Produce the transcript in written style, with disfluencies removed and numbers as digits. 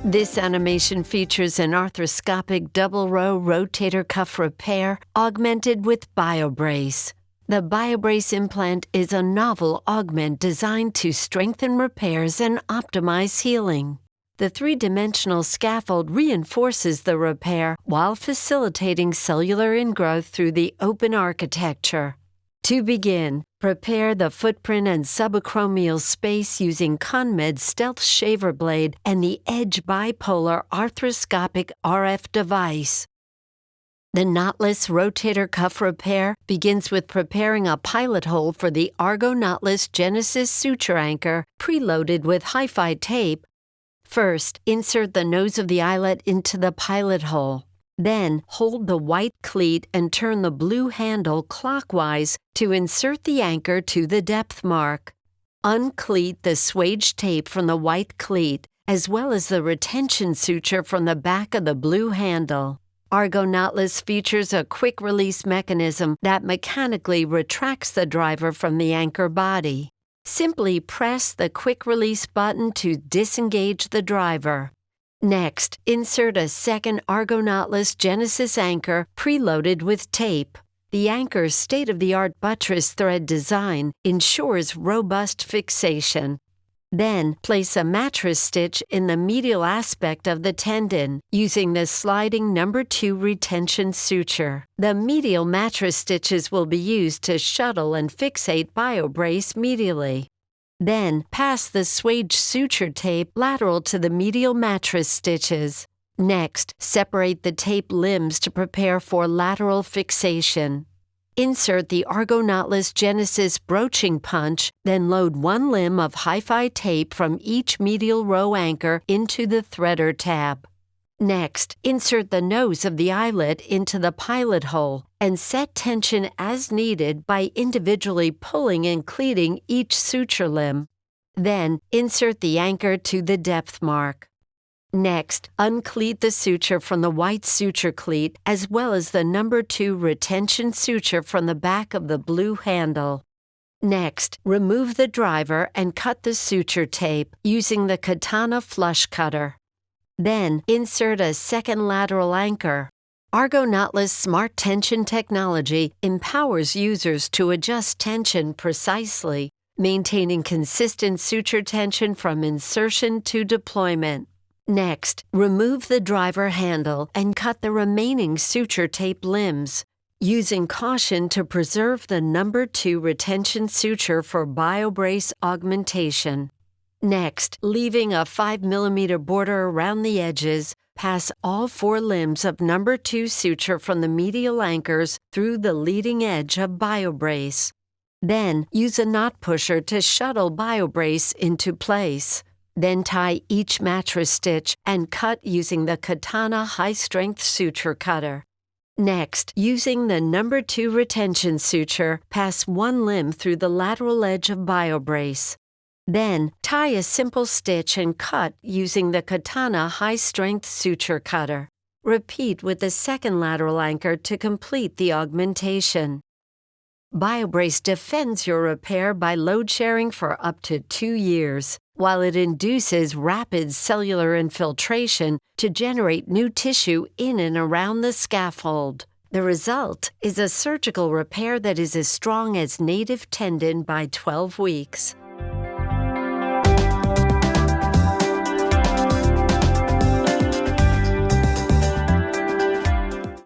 This animation features an arthroscopic double-row rotator cuff repair augmented with BioBrace. The BioBrace implant is a novel augment designed to strengthen repairs and optimize healing. The three-dimensional scaffold reinforces the repair while facilitating cellular ingrowth through the open architecture. To begin, prepare the footprint and subacromial space using CONMED Stealth Shaver Blade and the Edge Bipolar Arthroscopic RF device. The knotless rotator cuff repair begins with preparing a pilot hole for the Argo Knotless GENESYS suture anchor preloaded with hi-fi tape. First, insert the nose of the eyelet into the pilot hole. Then, hold the white cleat and turn the blue handle clockwise to insert the anchor to the depth mark. Uncleat the swage tape from the white cleat, as well as the retention suture from the back of the blue handle. Argo Knotless features a quick-release mechanism that mechanically retracts the driver from the anchor body. Simply press the quick-release button to disengage the driver. Next, insert a second Argo Knotless GENESYS anchor preloaded with tape. The anchor's state-of-the-art buttress thread design ensures robust fixation. Then, place a mattress stitch in the medial aspect of the tendon using the sliding No. 2 retention suture. The medial mattress stitches will be used to shuttle and fixate BioBrace medially. Then, pass the swage suture tape lateral to the medial mattress stitches. Next, separate the tape limbs to prepare for lateral fixation. Insert the Argo Knotless GENESYS broaching punch, then load one limb of hi-fi tape from each medial row anchor into the threader tab. Next, insert the nose of the eyelet into the pilot hole and set tension as needed by individually pulling and cleating each suture limb. Then, insert the anchor to the depth mark. Next, uncleat the suture from the white suture cleat as well as the No. 2 retention suture from the back of the blue handle. Next, remove the driver and cut the suture tape using the katana flush cutter. Then, insert a second lateral anchor. Argo Knotless Smart Tension technology empowers users to adjust tension precisely, maintaining consistent suture tension from insertion to deployment. Next, remove the driver handle and cut the remaining suture tape limbs, using caution to preserve the No. 2 retention suture for BioBrace augmentation. Next, leaving a 5 mm border around the edges, pass all 4 limbs of No. 2 suture from the medial anchors through the leading edge of BioBrace. Then, use a knot pusher to shuttle BioBrace into place. Then tie each mattress stitch and cut using the katana high-strength suture cutter. Next, using the No. 2 retention suture, pass one limb through the lateral edge of BioBrace. Then, tie a simple stitch and cut using the katana high-strength suture cutter. Repeat with the second lateral anchor to complete the augmentation. BioBrace defends your repair by load sharing for up to 2 years, while it induces rapid cellular infiltration to generate new tissue in and around the scaffold. The result is a surgical repair that is as strong as native tendon by 12 weeks.